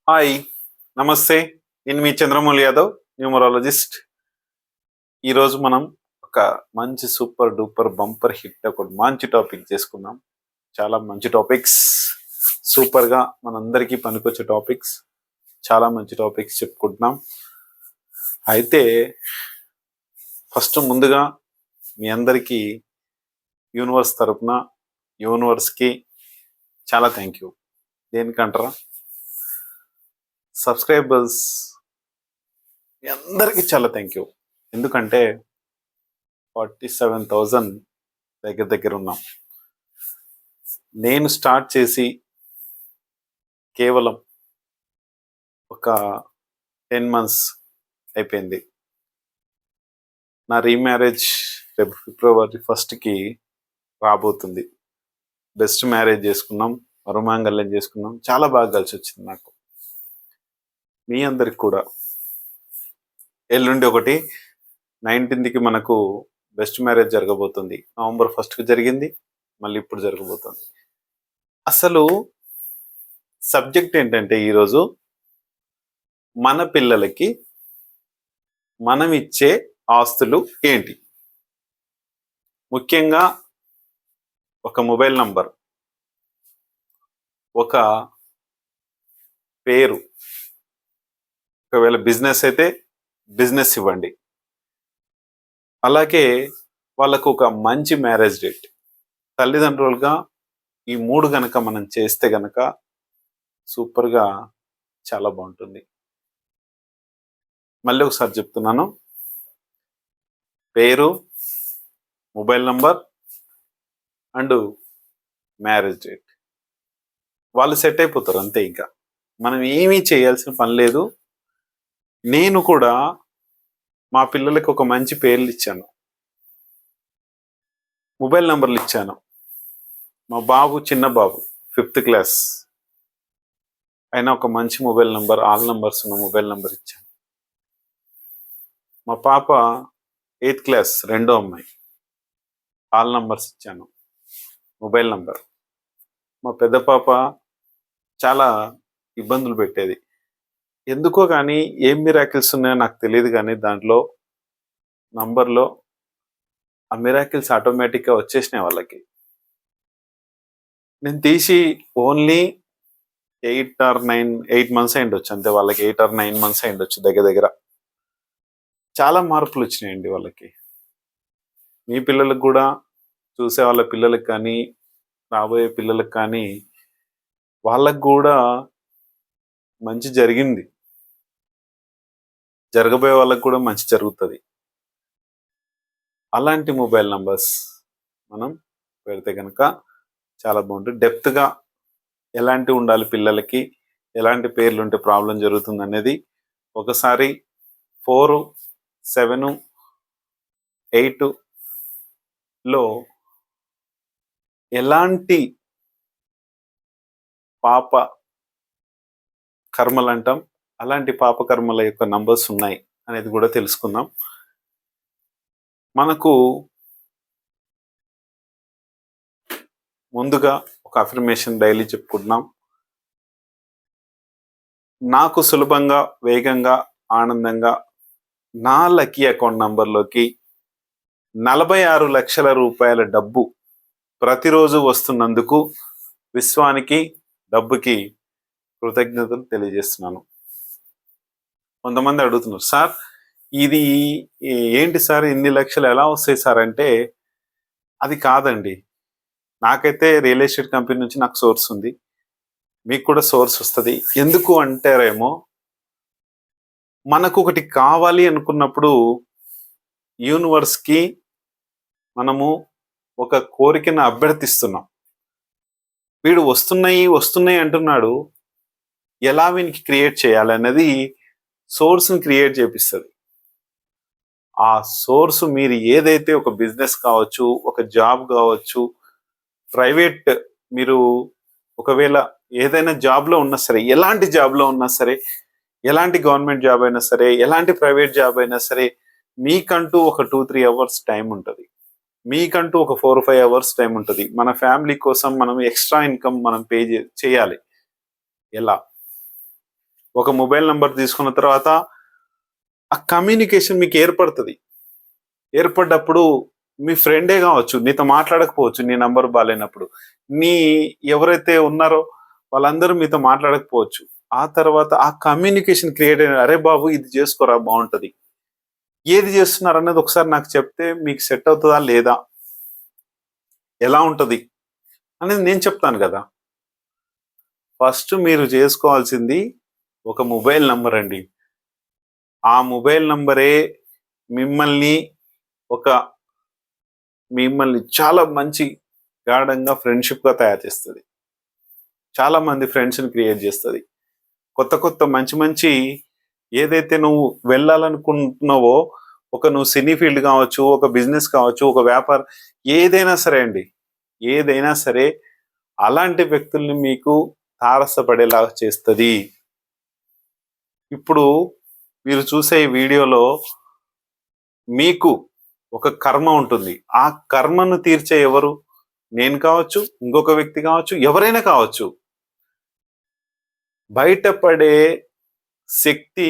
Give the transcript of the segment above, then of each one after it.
Hi, నమస్తే. నేను మీ Chandramouli Yadav, numerologist. ఈరోజు మనం ఒక మంచి సూపర్ డూపర్ బంపర్ హిట్ ఒక మంచి టాపిక్ చేసుకుందాం. చాలా మంచి టాపిక్స్, సూపర్గా మనందరికీ పనికొచ్చే టాపిక్స్, చాలా మంచి టాపిక్స్ చెప్పుకుంటున్నాం. అయితే ఫస్ట్ ముందుగా మీ అందరికీ యూనివర్స్ తరపున యూనివర్స్కి చాలా థ్యాంక్ యూ. దేనికంటారా, సబ్స్క్రైబర్స్ మీ అందరికీ చాలా థ్యాంక్ యూ. ఎందుకంటే 47,000 దగ్గర ఉన్నాం. నేను స్టార్ట్ చేసి కేవలం ఒక 10 months అయిపోయింది. నా రీమ్యారేజ్ రేపు February 1st రాబోతుంది. బెస్ట్ మ్యారేజ్ చేసుకున్నాం, వరుమాంగల్యం చేసుకున్నాం. చాలా బాగా కలిసి వచ్చింది నాకు. మీ అందరికి కూడా ఎల్లుండి 19th మనకు బెస్ట్ మ్యారేజ్ జరగబోతుంది. November 1st జరిగింది, మళ్ళీ ఇప్పుడు జరగబోతుంది. అసలు సబ్జెక్ట్ ఏంటంటే ఈరోజు మన పిల్లలకి మనం ఇచ్చే ఆస్తులు ఏంటి. ముఖ్యంగా ఒక మొబైల్ నంబర్, ఒక పేరు, ఒకవేళ బిజినెస్ అయితే బిజినెస్ ఇవ్వండి. అలాగే వాళ్ళకు ఒక మంచి మ్యారేజ్ డేట్. తల్లిదండ్రులుగా ఈ 3 గనక మనం చేస్తే గనక సూపర్గా చాలా బాగుంటుంది. మళ్ళీ ఒకసారి చెప్తున్నాను, పేరు, mobile number and marriage date. వాళ్ళు సెట్ అయిపోతారు అంతే. ఇంకా మనం ఏమీ చేయాల్సిన పని లేదు. నేను కూడా మా పిల్లలకి ఒక మంచి పేర్లు ఇచ్చాను, మొబైల్ నంబర్లు ఇచ్చాను. మా బాబు, చిన్న బాబు 5th class అయినా ఒక మంచి మొబైల్ నంబర్, ఆల్ నంబర్స్ ఉన్న మొబైల్ నంబర్ ఇచ్చాను. మా పాప 8th class, రెండో అమ్మాయి, ఆల్ నంబర్స్ ఇచ్చాను, మొబైల్ నంబర్. మా పెద్ద పాప చాలా ఇబ్బందులు పెట్టేది. ఎందుకో కానీ ఏం మిరాకిల్స్ ఉన్నాయో నాకు తెలియదు, కానీ దాంట్లో నంబర్లో ఆ మిరాకిల్స్ ఆటోమేటిక్గా వచ్చేసినాయి వాళ్ళకి. నేను తీసి ఓన్లీ 8 months అయిండొచ్చు అంతే. వాళ్ళకి 8 or 9 months అయిండొచ్చు దగ్గర. చాలా మార్పులు వచ్చినాయండి వాళ్ళకి. మీ పిల్లలకు కూడా, చూసే వాళ్ళ పిల్లలకు కానీ, రాబోయే పిల్లలకు కానీ, వాళ్ళకు కూడా మంచి జరిగింది, జరగబోయే వాళ్ళకు కూడా మంచి జరుగుతుంది. అలాంటి మొబైల్ నంబర్స్ మనం పెడితే కనుక చాలా బాగుంటుంది. డెప్త్గా ఎలాంటి ఉండాలి పిల్లలకి, ఎలాంటి పేర్లు ఉంటే ప్రాబ్లం జరుగుతుంది అనేది ఒకసారి 4, 7, 8లో ఎలాంటి పాప కర్మలు అంటాం, అలాంటి పాప కర్మల యొక్క నంబర్స్ ఉన్నాయి అనేది కూడా తెలుసుకుందాం. మనకు ముందుగా ఒక అఫర్మేషన్ డైలీ చెప్పుకుంటున్నాం. నాకు సులభంగా, వేగంగా, ఆనందంగా నా లక్కీ అకౌంట్ నంబర్లోకి 46 లక్షల రూపాయల డబ్బు ప్రతిరోజు వస్తున్నందుకు విశ్వానికి, డబ్బుకి కృతజ్ఞతలు తెలియజేస్తున్నాను. కొంతమంది అడుగుతున్నారు, సార్ ఇది ఏంటి సార్, ఇన్ని లక్షలు ఎలా వస్తాయి సార్ అంటే, అది కాదండి. నాకైతే రియల్ ఎస్టేట్ కంపెనీ నుంచి నాకు సోర్స్ ఉంది, మీకు కూడా సోర్స్ వస్తుంది. ఎందుకు అంటారేమో, మనకు ఒకటి కావాలి అనుకున్నప్పుడు యూనివర్స్కి మనము ఒక కోరికను అభ్యర్థిస్తున్నాం. వీడు వస్తున్నాయి అంటున్నాడు, ఎలా వీనికి క్రియేట్ చేయాలన్నది సోర్స్ని క్రియేట్ చేపిస్తుంది. ఆ సోర్స్ మీరు ఏదైతే, ఒక బిజినెస్ కావచ్చు, ఒక జాబ్ కావచ్చు, ప్రైవేట్, మీరు ఒకవేళ ఏదైనా జాబ్లో ఉన్నా సరే, ఎలాంటి జాబ్లో ఉన్నా సరే, ఎలాంటి గవర్నమెంట్ జాబ్ అయినా సరే, ఎలాంటి ప్రైవేట్ జాబ్ అయినా సరే, మీకంటూ ఒక 2-3 hours టైం ఉంటుంది, మీకంటూ ఒక 4-5 hours టైం ఉంటుంది. మన ఫ్యామిలీ కోసం మనం ఎక్స్ట్రా ఇన్కమ్ మనం పే చేయాలి. ఎలా? ఒక మొబైల్ నంబర్ తీసుకున్న తర్వాత ఆ కమ్యూనికేషన్ మీకు ఏర్పడుతుంది. ఏర్పడ్డప్పుడు మీ ఫ్రెండే కావచ్చు, నీతో మాట్లాడకపోవచ్చు నీ నంబర్ బాగాలేనప్పుడు. నీ ఎవరైతే ఉన్నారో వాళ్ళందరూ మీతో మాట్లాడకపోవచ్చు. ఆ తర్వాత ఆ కమ్యూనికేషన్ క్రియేట్ అయిన, అరే బాబు ఇది చేసుకోరా బాగుంటది, ఏది చేస్తున్నారు అన్నది ఒకసారి నాకు చెప్తే మీకు సెట్ అవుతుందా లేదా, ఎలా ఉంటది అనేది నేను చెప్తాను కదా. ఫస్ట్ మీరు చేసుకోవాల్సింది ఒక మొబైల్ నంబర్ అండి. ఆ మొబైల్ నంబరే మిమ్మల్ని ఒక మిమ్మల్ని చాలా మంచి గాఢంగా ఫ్రెండ్షిప్గా తయారు చేస్తుంది. చాలా మంది ఫ్రెండ్స్ని క్రియేట్ చేస్తుంది. కొత్త కొత్త మంచి మంచి ఏదైతే నువ్వు వెళ్ళాలనుకుంటున్నావో, ఒక నువ్వు సినీ ఫీల్డ్ కావచ్చు, ఒక బిజినెస్ కావచ్చు, ఒక వ్యాపారం, ఏదైనా సరే అండి, ఏదైనా సరే అలాంటి వ్యక్తుల్ని మీకు తారసపడేలాగా చేస్తుంది. ఇప్పుడు మీరు చూసే ఈ వీడియోలో మీకు ఒక కర్మ ఉంటుంది. ఆ కర్మను తీర్చే ఎవరు? నేను కావచ్చు, ఇంకొక వ్యక్తి కావచ్చు, ఎవరైనా కావచ్చు. బయటపడే శక్తి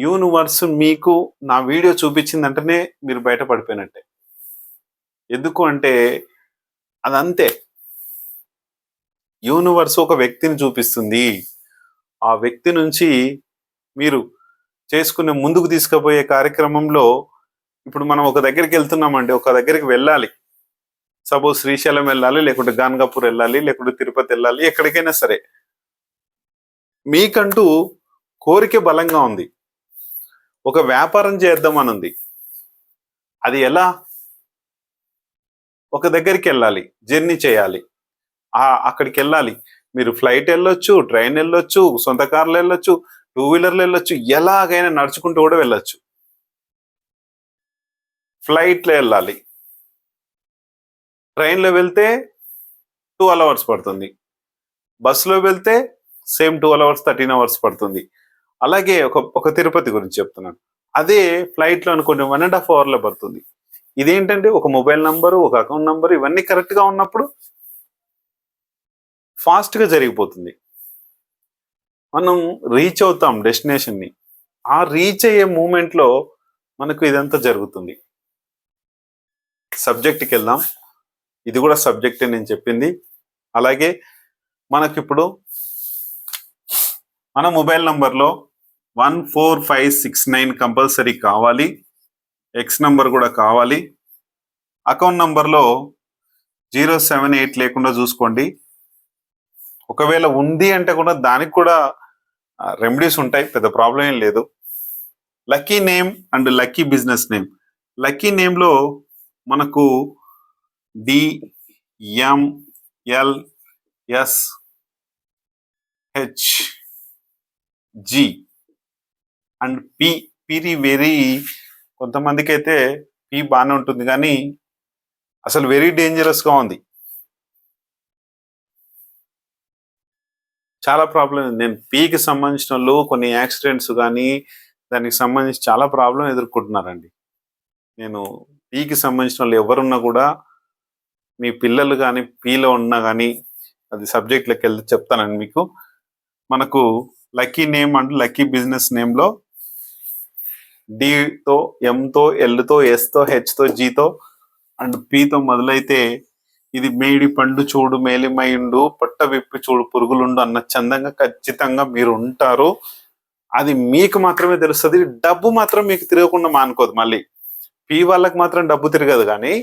యూనివర్స్ మీకు నా వీడియో చూపించిందంటేనే మీరు బయటపడిపోయినట్టే. ఎందుకు అంటే అదంతే. యూనివర్స్ ఒక వ్యక్తిని చూపిస్తుంది. ఆ వ్యక్తి నుంచి మీరు చేసుకునే ముందుకు తీసుకుపోయే కార్యక్రమంలో, ఇప్పుడు మనం ఒక దగ్గరికి వెళ్తున్నామండి, ఒక దగ్గరికి వెళ్ళాలి. సపోజ్ శ్రీశైలం వెళ్ళాలి, లేకుంటే గాన్గాపూర్ వెళ్ళాలి, లేకుంటే తిరుపతి వెళ్ళాలి, ఎక్కడికైనా సరే మీకంటూ కోరిక బలంగా ఉంది. ఒక వ్యాపారం చేద్దామని ఉంది. అది ఎలా? ఒక దగ్గరికి వెళ్ళాలి, జర్నీ చేయాలి, అక్కడికి వెళ్ళాలి. మీరు ఫ్లైట్ వెళ్ళొచ్చు, ట్రైన్ వెళ్ళొచ్చు, సొంత కార్లు వెళ్ళొచ్చు, 2 వీలర్లు వెళ్ళొచ్చు, ఎలాగైనా నడుచుకుంటూ కూడా వెళ్ళొచ్చు. ఫ్లైట్లో వెళ్ళాలి, ట్రైన్లో వెళ్తే 12 అవర్స్ పడుతుంది, బస్సులో వెళ్తే సేమ్ 12 అవర్స్ 13 అవర్స్ పడుతుంది. అలాగే ఒక తిరుపతి గురించి చెప్తున్నాను. అదే ఫ్లైట్లో అనుకోండి 1.5 అవర్లో పడుతుంది. ఇదేంటంటే ఒక మొబైల్ నంబరు, ఒక అకౌంట్ నంబరు, ఇవన్నీ కరెక్ట్గా ఉన్నప్పుడు ఫాస్ట్గా జరిగిపోతుంది. మనం రీచ్ అవుతాం డెస్టినేషన్ని. ఆ రీచ్ అయ్యే మూమెంట్లో మనకు ఇదంతా జరుగుతుంది. సబ్జెక్ట్కి వెళ్దాం. ఇది కూడా సబ్జెక్టే నేను చెప్పింది. అలాగే మనకిప్పుడు మన మొబైల్ నంబర్లో 14569 కంపల్సరీ కావాలి. ఎక్స్ నంబర్ కూడా కావాలి. అకౌంట్ నంబర్లో 078 లేకుండా చూసుకోండి. ఒకవేళ ఉంది అంటే కూడా దానికి కూడా రెమెడీస్ ఉంటాయి, పెద్ద ప్రాబ్లం ఏం లేదు. Lucky name and lucky business name. Lucky నేమ్లో మనకు DMLSH అండ్ పీరి వెరీ, కొంతమందికి అయితే పీ బాగానే ఉంటుంది కానీ అసలు వెరీ డేంజరస్గా ఉంది. చాలా ప్రాబ్లం. నేను పీకి సంబంధించిన వాళ్ళు కొన్ని యాక్సిడెంట్స్ కానీ దానికి సంబంధించి చాలా ప్రాబ్లం ఎదుర్కొంటున్నారండి. నేను పీకి సంబంధించిన వాళ్ళు ఎవరున్నా కూడా, మీ పిల్లలు కానీ పీలో ఉన్నా కానీ, అది సబ్జెక్ట్లోకి వెళ్ళి చెప్తానండి మీకు. మనకు lucky name and lucky business నేమ్లో డితో, ఎంతో, ఎల్తో, ఎస్తో, హెచ్తో, జీతో అండ్ పీతో మొదలైతే ఇది మేడి పండు చూడు మేలిమైండు, పొట్ట విప్పి చూడు పురుగులుండు అన్న చందంగా ఖచ్చితంగా మీరు ఉంటారు. అది మీకు మాత్రమే తెలుస్తుంది. డబ్బు మాత్రం మీకు తిరగకుండా మానుకోదు. మళ్ళీ పీ వాళ్ళకి మాత్రం డబ్బు తిరగదు, కానీ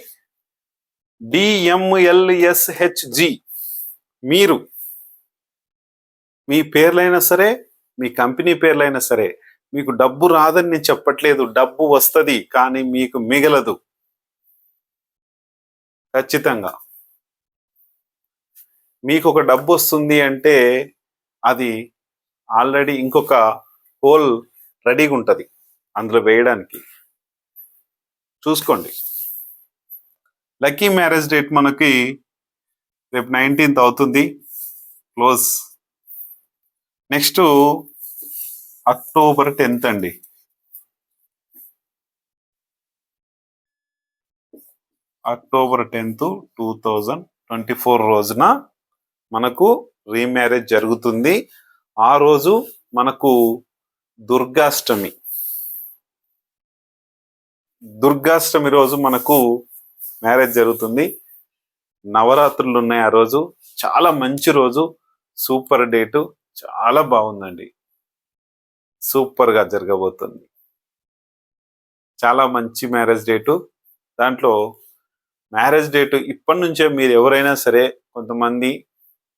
DMLSHG మీరు, మీ పేర్లైనా సరే, మీ కంపెనీ పేర్లైనా సరే, మీకు డబ్బు రాదని నేను చెప్పట్లేదు. డబ్బు వస్తుంది, కానీ మీకు మిగలదు. ఖచ్చితంగా మీకు ఒక డబ్బు వస్తుంది అంటే అది ఆల్రెడీ ఇంకొక హోల్ రెడీగా ఉంటుంది అందులో వేయడానికి. చూసుకోండి. లక్కీ మ్యారేజ్ డేట్ మనకి రేపు 19th అవుతుంది, క్లోజ్. నెక్స్ట్ అక్టోబర్ 10th అండి. అక్టోబర్ 10th 2024 రోజున మనకు రీమ్యారేజ్ జరుగుతుంది. ఆ రోజు మనకు దుర్గాష్టమి దుర్గాష్టమి రోజు మనకు మ్యారేజ్ జరుగుతుంది. నవరాత్రులు ఉన్నాయి ఆ రోజు. చాలా మంచి రోజు, సూపర్ డేటు, చాలా బాగుందండి. సూపర్ గా జరగబోతుంది. చాలా మంచి మ్యారేజ్ డేటు. దాంట్లో మ్యారేజ్ డేటు ఇప్పటి నుంచే మీరు ఎవరైనా సరే, కొంతమంది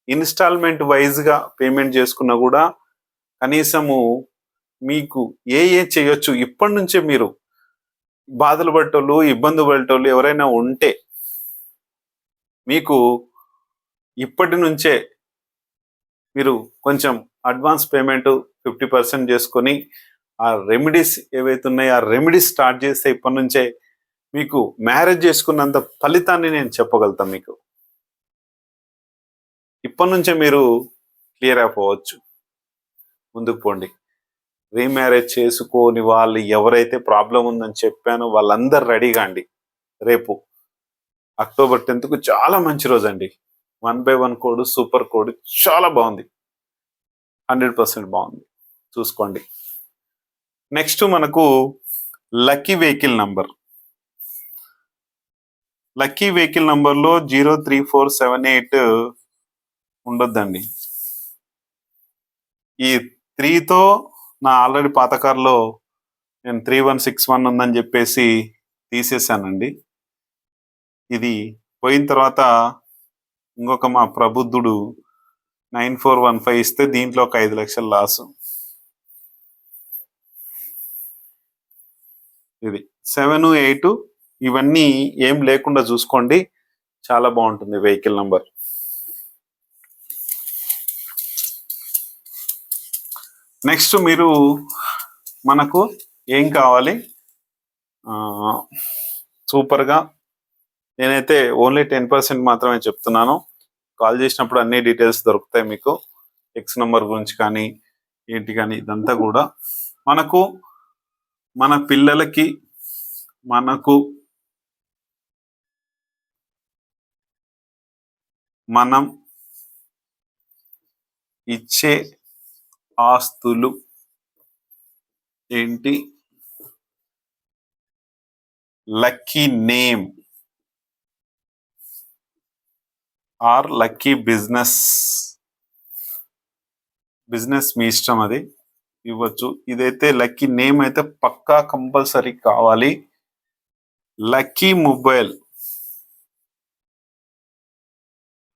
ఇన్స్టాల్మెంట్ వైజ్ గా పేమెంట్ చేసుకున్నా కూడా కనీసము మీకు ఏ చేయొచ్చు. ఇప్పటి నుంచే మీరు బాధలు పడేటోళ్ళు, ఇబ్బంది పడేటోళ్ళు ఎవరైనా ఉంటే మీకు ఇప్పటి నుంచే మీరు కొంచెం అడ్వాన్స్ పేమెంట్ 50% చేసుకొని ఆ రెమెడీస్ ఏవైతే ఉన్నాయో ఆ రెమెడీస్ స్టార్ట్ చేస్తే ఇప్పటి నుంచే మీకు మ్యారేజ్ చేసుకున్నంత ఫలితాన్ని నేను చెప్పగలుగుతాను. మీకు ఇప్పటి నుంచే మీరు క్లియర్ అయిపోవచ్చు. ముందుకు పోండి. రీమ్యారేజ్ చేసుకోని వాళ్ళు ఎవరైతే ప్రాబ్లం ఉందని చెప్పానో వాళ్ళందరూ రెడీగా అండి. రేపు అక్టోబర్ 10th చాలా మంచి రోజు అండి. 1/1 కోడ్, సూపర్ కోడ్ చాలా బాగుంది. 100% బాగుంది. చూసుకోండి. నెక్స్ట్ మనకు lucky vehicle number. Lucky vehicle నంబర్లో 03478 ఉండొద్దండి. ఈ 3తో నా ఆల్రెడీ పాత కార్లో నేను 3161 ఉందని చెప్పేసి తీసేసానండి. ఇది పోయిన తర్వాత ఇంకొక మా ప్రబుద్ధుడు 9415 ఇస్తే దీంట్లో ఒక 5 లక్షల లాసు. ఇది 7, 8 ఇవన్నీ ఏం లేకుండా చూసుకోండి. చాలా బాగుంటుంది వెహికల్ నంబర్. నెక్స్ట్ మీరు మనకు ఏం కావాలి? సూపర్గా నేనైతే ఓన్లీ 10% మాత్రమే చెప్తున్నాను. కాల్ చేసినప్పుడు అన్ని డీటెయిల్స్ దొరుకుతాయి మీకు. ఎక్స్ నెంబర్ గురించి కానీ ఏంటి కానీ ఇదంతా కూడా మనకు మన పిల్లలకి మనకు మనం ఇచ్చే ఆస్తులు ఏంటి? Lucky name or lucky business మీ ఇష్టం, అది ఇవ్వచ్చు. ఇదైతే లక్కీ నేమ్ అయితే పక్కా కంపల్సరీ కావాలి. లక్కీ మొబైల్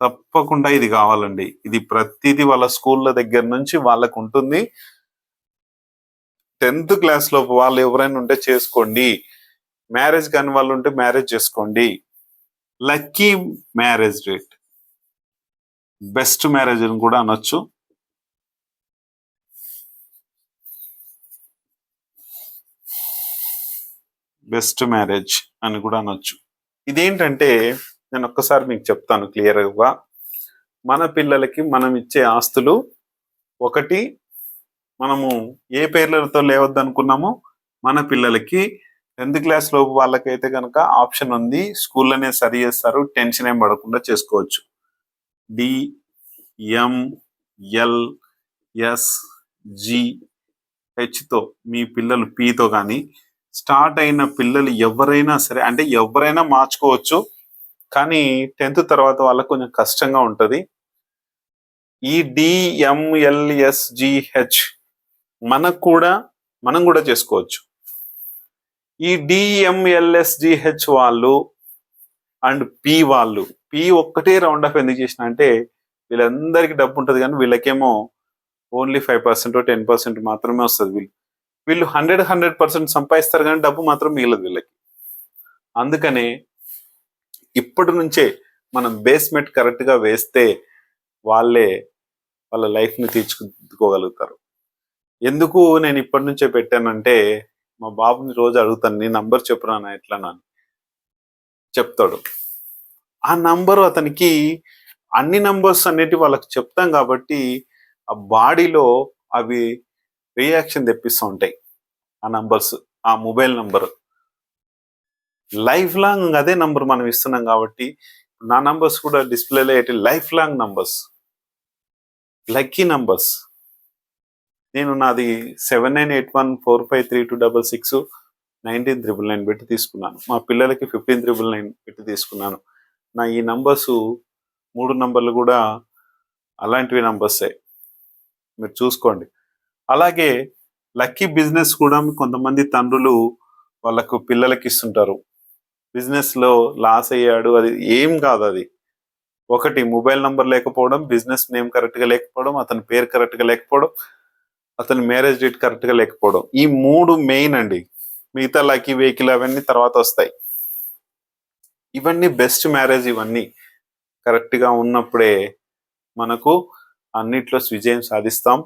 తప్పకుండా ఇది కావాలండి. ఇది ప్రతిదీ వాళ్ళ స్కూళ్ళ దగ్గర నుంచి వాళ్ళకు ఉంటుంది. 10th క్లాస్ లోపు వాళ్ళు ఎవరైనా ఉంటే చేసుకోండి. మ్యారేజ్ కాని వాళ్ళు ఉంటే మ్యారేజ్ చేసుకోండి. Lucky marriage date, best marriage అని కూడా అనొచ్చు. బెస్ట్ మ్యారేజ్ అని కూడా అనొచ్చు. ఇదేంటంటే నేను ఒక్కసారి మీకు చెప్తాను క్లియర్గా. మన పిల్లలకి మనం ఇచ్చే ఆస్తులు, ఒకటి మనము ఏ పేర్లతో లేవద్దు అనుకున్నామో మన పిల్లలకి 10th క్లాస్ లోపు వాళ్ళకైతే కనుక ఆప్షన్ ఉంది. స్కూల్లోనే సరి చేస్తారు, టెన్షన్ ఏం పడకుండా చేసుకోవచ్చు. DMLSGHతో మీ పిల్లలు Pతో కానీ స్టార్ట్ అయిన పిల్లలు ఎవరైనా సరే, అంటే ఎవరైనా మార్చుకోవచ్చు, కానీ 10th తర్వాత వాళ్ళకు కొంచెం కష్టంగా ఉంటుంది. ఈ DMLSGH మనం కూడా చేసుకోవచ్చు. ఈ DMLSGH వాళ్ళు అండ్ P వాళ్ళు, P ఒక్కటే రౌండ్ ఆఫ్ ఎందుకు చేసిన అంటే వీళ్ళందరికీ డబ్బు ఉంటుంది కానీ వీళ్ళకేమో ఓన్లీ 5% 10% మాత్రమే వస్తుంది. వీళ్ళు 100% సంపాదిస్తారు కానీ డబ్బు మాత్రం మిగలదు వీళ్ళకి. అందుకనే ఇప్పటి నుంచే మనం బేస్మెంట్ కరెక్ట్గా వేస్తే వాళ్ళే వాళ్ళ లైఫ్ని తీర్చుకోగలుగుతారు. ఎందుకు నేను ఇప్పటి నుంచే పెట్టానంటే, మా బాబుని రోజు అడుగుతాను, నీ నంబర్ చెప్పురా ఎట్లా అని చెప్తాడు. ఆ నంబరు అతనికి అన్ని నంబర్స్ అనేటివి వాళ్ళకి చెప్తాం కాబట్టి ఆ బాడీలో అవి రియాక్షన్ తెప్పిస్తూ ఉంటాయి. ఆ నంబర్స్, ఆ మొబైల్ నంబర్ లైఫ్ లాంగ్ అదే నంబర్ మనం ఇస్తున్నాం కాబట్టి నా నంబర్స్ కూడా డిస్ప్లేలో life long numbers, lucky numbers. నేను నాది 7981453266 1999 పెట్టి తీసుకున్నాను. మా పిల్లలకి 1599 పెట్టి తీసుకున్నాను. నా ఈ నంబర్స్ 3 నంబర్లు కూడా అలాంటివి నంబర్సే, మీరు చూసుకోండి. అలాగే లక్కీ బిజినెస్ కూడా కొంతమంది తండ్రులు వాళ్ళకు పిల్లలకి ఇస్తుంటారు. బిజినెస్ లో లాస్ అయ్యాడు, అది ఏం కాదు. అది ఒకటి మొబైల్ నంబర్ లేకపోవడం, బిజినెస్ నేమ్ కరెక్ట్ గా లేకపోవడం, అతని పేరు కరెక్ట్ గా లేకపోవడం, అతని మ్యారేజ్ డేట్ కరెక్ట్ గా లేకపోవడం, ఈ 3 మెయిన్ అండి. మిగతా లక్కీ వెహికల్ అవన్నీ తర్వాత వస్తాయి. ఇవన్నీ బెస్ట్ మ్యారేజ్, ఇవన్నీ కరెక్ట్ గా ఉన్నప్పుడే మనకు అన్నిట్లో విజయం సాధిస్తాం.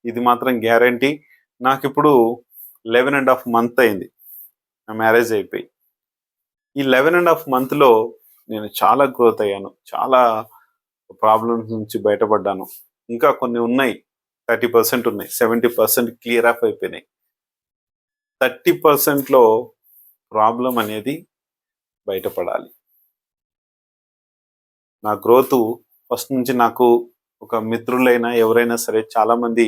ఇది మాత్రం గ్యారంటీ. నాకు ఇప్పుడు 11.5 month అయింది నా మ్యారేజ్ అయిపోయి. ఈ 11.5 month లో నేను చాలా గ్రోత్ అయ్యాను, చాలా ప్రాబ్లమ్స్ నుంచి బయటపడ్డాను. ఇంకా కొన్ని ఉన్నాయి, 30% ఉన్నాయి, 70% క్లియర్ ఆఫ్ అయిపోయినాయి. 30% లో ప్రాబ్లం అనేది బయటపడాలి. నా గ్రోత్ ఫస్ట్ నుంచి నాకు ఒక మిత్రులైనా ఎవరైనా సరే చాలా మంది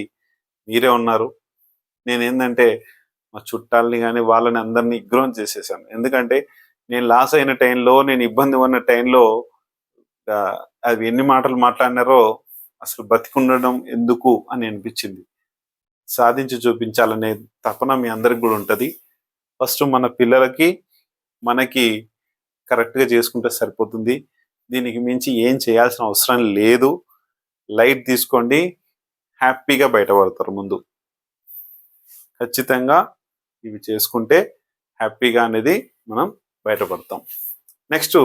మీరే ఉన్నారు. నేనేందంటే మా చుట్టాలని కానీ వాళ్ళని అందరినీ ఇగ్నోర్ చేసేసాను. ఎందుకంటే నేను లాస్ అయిన టైంలో, నేను ఇబ్బంది ఉన్న టైంలో అవి ఎన్ని మాటలు మాట్లాడినారో అసలు బతికుండడం ఎందుకు అని అనిపించింది. సాధించి చూపించాలనే తపన మీ అందరికి కూడా ఉంటుంది. ఫస్ట్ మన పిల్లలకి మనకి కరెక్ట్గా చేసుకుంటే సరిపోతుంది. దీనికి మించి ఏం చేయాల్సిన అవసరం లేదు. లైట్ తీసుకోండి, హ్యాపీగా బయటపడతారు. ముందు ఖచ్చితంగా ఇవి చేసుకుంటే హ్యాపీగా అనేది మనం బయటపడతాం. నెక్స్ట్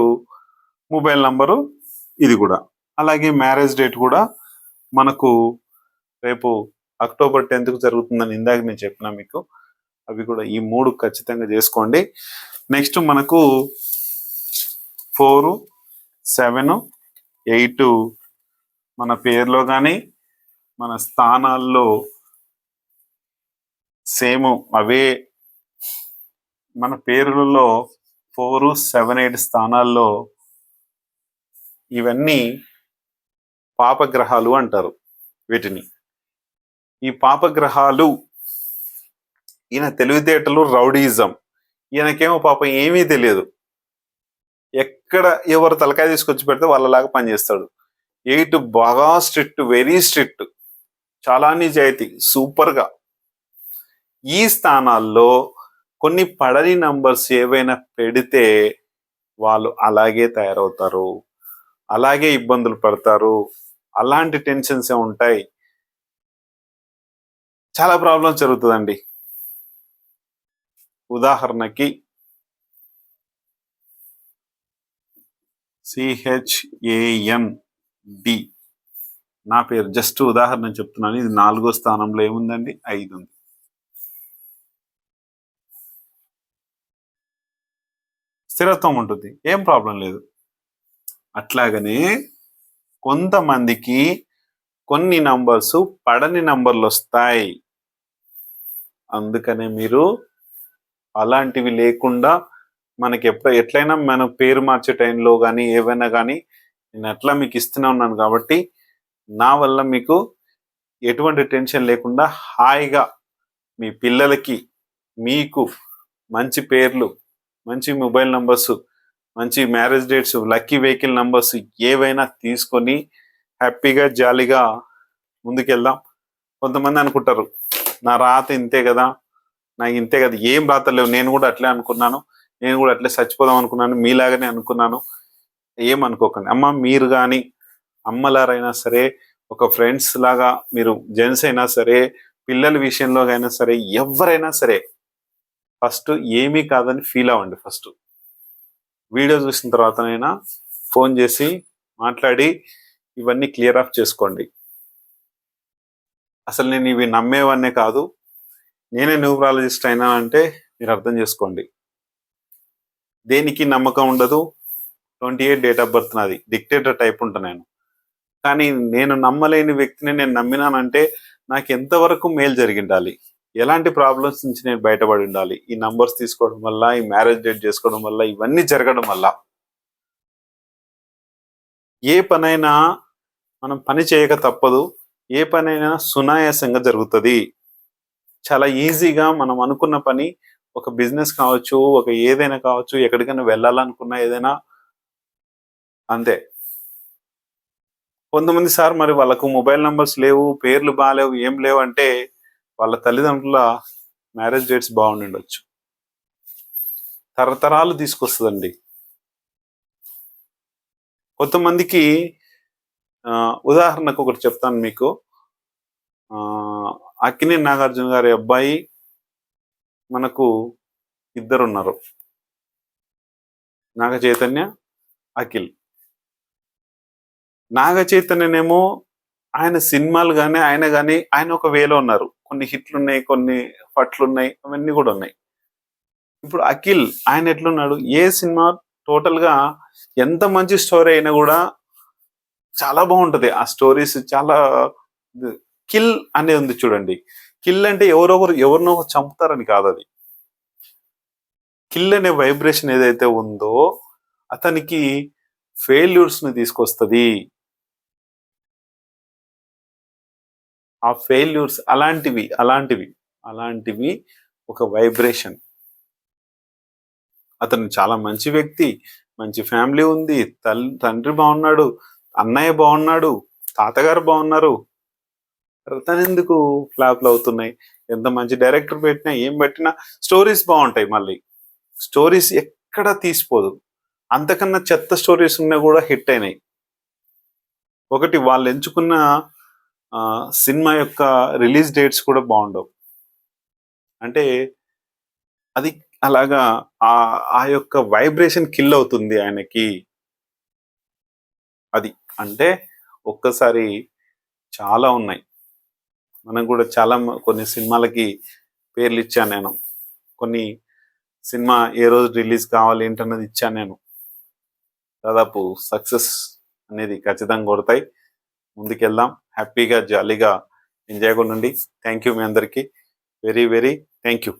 మొబైల్ నంబరు, ఇది కూడా అలాగే మ్యారేజ్ డేట్ కూడా మనకు రేపు October 10th జరుగుతుందని ఇందాక నేను చెప్పినా మీకు. అవి కూడా ఈ 3 ఖచ్చితంగా చేసుకోండి. నెక్స్ట్ మనకు 4, 7, 8 మన పేరులో కానీ మన స్థానాల్లో సేమ్ అవే. మన పేరులలో 4, 7, 8 స్థానాల్లో ఇవన్నీ పాపగ్రహాలు అంటారు వీటిని. ఈ పాపగ్రహాలు, ఈయన తెలివితేటలు, రౌడీజం. ఈయనకేమో పాపం ఏమీ తెలియదు. ఎక్కడ ఎవరు తలకాయ తీసుకొచ్చి పెడితే వాళ్ళలాగా పనిచేస్తాడు. 8 బాగా స్ట్రిక్ట్, వెరీ స్ట్రిక్ట్, చాలా నిజాయితీ, సూపర్గా. ఈ స్థానాల్లో కొన్ని పడని నంబర్స్ ఏవైనా పెడితే వాళ్ళు అలాగే తయారవుతారు, అలాగే ఇబ్బందులు పడతారు, అలాంటి టెన్షన్స్ ఉంటాయి, చాలా ప్రాబ్లమ్స్ జరుగుతుందండి. ఉదాహరణకి CHAND నా పేరు, జస్ట్ ఉదాహరణ చెప్తున్నాను. ఇది 4వ స్థానంలో ఏముందండి? 5 ఉంది. స్థిరత్వం ఉంటుంది, ఏం ప్రాబ్లం లేదు. అట్లాగనే కొంతమందికి కొన్ని నంబర్స్ పడని నంబర్లు వస్తాయి. అందుకనే మీరు అలాంటివి లేకుండా, మనకి ఎట్లయినా మన పేరు మార్చే టైంలో కానీ ఏవైనా కానీ నేను ఎట్లా మీకు ఇస్తూనే ఉన్నాను కాబట్టి నా వల్ల మీకు ఎటువంటి టెన్షన్ లేకుండా హాయిగా మీ పిల్లలకి, మీకు మంచి పేర్లు, మంచి మొబైల్ నంబర్స్, మంచి marriage dates, lucky vehicle numbers ఏవైనా తీసుకొని హ్యాపీగా జాలీగా ముందుకెళ్దాం. కొంతమంది అనుకుంటారు నా రాత ఇంతే కదా, నాకు ఇంతే కదా, ఏం రాతలు లేవు, నేను కూడా అట్లే అనుకున్నాను, నేను కూడా అట్లే చచ్చిపోదాం అనుకున్నాను, మీలాగానే అనుకున్నాను. ఏమనుకోకండి అమ్మ. మీరు కానీ అమ్మలారైనా సరే, ఒక ఫ్రెండ్స్ లాగా మీరు జెంట్స్ అయినా సరే, పిల్లల విషయంలో అయినా సరే, ఎవరైనా సరే ఫస్ట్ ఏమీ కాదని ఫీల్ అవ్వండి. ఫస్ట్ వీడియో చూసిన తర్వాతనైనా ఫోన్ చేసి మాట్లాడి ఇవన్నీ క్లియర్ ఆఫ్ చేసుకోండి. అసలు నేను ఇవి నమ్మేవన్నే కాదు, నేనే న్యూమరాలజిస్ట్ అయినా అంటే మీరు అర్థం చేసుకోండి. దేనికి నమ్మకం ఉండదు. 28 డేట్ ఆఫ్ బర్త్ నాది, డిక్టేటర్ టైప్ ఉంటా నేను. కానీ నేను నమ్మలేని వ్యక్తిని నేను నమ్మినానంటే నాకు ఎంతవరకు మేలు జరిగిండాలి, ఎలాంటి ప్రాబ్లమ్స్ నుంచి నేను బయటపడి ఉండాలి. ఈ నంబర్స్ తీసుకోవడం వల్ల, ఈ మ్యారేజ్ డేట్ చేసుకోవడం వల్ల, ఇవన్నీ జరగడం వల్ల. ఏ పనైనా మనం పని చేయక తప్పదు, ఏ పనైనా సునాయాసంగా జరుగుతుంది. చాలా ఈజీగా మనం అనుకున్న పని, ఒక బిజినెస్ కావచ్చు, ఒక ఏదైనా కావచ్చు, ఎక్కడికైనా వెళ్ళాలనుకున్నా ఏదైనా అంతే. కొంతమంది సార్ మరి వాళ్ళకు మొబైల్ నంబర్స్ లేవు, పేర్లు బాలేవు, ఏం లేవు అంటే వాళ్ళ తల్లిదండ్రుల మ్యారేజ్ డేట్స్ బాగుండొచ్చు. తరతరాలు తీసుకొస్తుందండి. కొంతమందికి ఉదాహరణకు ఒకటి చెప్తాను మీకు. అక్కినేని నాగార్జున గారి అబ్బాయి మనకు ఇద్దరున్నారు, నాగ చైతన్య, అఖిల్. నాగ చైతన్యనేమో ఆయన సినిమాలు కానీ ఆయన ఒక వేలో ఉన్నారు. కొన్ని హిట్లు ఉన్నాయి, కొన్ని ఫట్లు ఉన్నాయి, అవన్నీ కూడా ఉన్నాయి. ఇప్పుడు అఖిల్ ఆయన ఎట్లున్నాడు, ఏ సినిమా టోటల్ గా ఎంత మంచి స్టోరీ అయినా కూడా చాలా బాగుంటది. ఆ స్టోరీస్ చాలా. కిల్ అనేది ఉంది చూడండి. కిల్ అంటే ఎవరినో చంపుతారని కాదు. అది కిల్ అనే వైబ్రేషన్ ఏదైతే ఉందో అతనికి ఫెయిల్యూర్స్ ని తీసుకొస్తుంది. ఆ ఫెయిల్యూర్స్ అలాంటివి ఒక వైబ్రేషన్. అతను చాలా మంచి వ్యక్తి, మంచి ఫ్యామిలీ ఉంది, తండ్రి బాగున్నాడు, అన్నయ్య బాగున్నాడు, తాతగారు బాగున్నారు. ఎందుకు ఫ్లాప్లు అవుతున్నాయి? ఎంత మంచి డైరెక్టర్ పెట్టినా, ఏం పెట్టినా స్టోరీస్ బాగుంటాయి. మళ్ళీ స్టోరీస్ ఎక్కడ తీసిపోదు. అంతకన్నా చెత్త స్టోరీస్ ఉన్నా కూడా హిట్ అయినాయి. ఒకటి వాళ్ళు ఎంచుకున్న సినిమా యొక్క రిలీజ్ డేట్స్ కూడా బాగుండవు. అంటే అది అలాగా ఆ యొక్క వైబ్రేషన్ కిల్ అవుతుంది ఆయనకి. అది అంటే ఒక్కసారి చాలా ఉన్నాయి. మనం కూడా చాలా కొన్ని సినిమాలకి పేర్లు ఇచ్చాను నేను. కొన్ని సినిమా ఏ రోజు రిలీజ్ కావాలి ఏంటన్నది ఇచ్చాను నేను. దాదాపు సక్సెస్ అనేది ఖచ్చితంగా కొడతాయి. ముందుకెళ్దాం, హ్యాపీగా జాలీగా ఎంజాయ్గా ఉండండి. థ్యాంక్ యూ మీ అందరికీ. Very very thank you.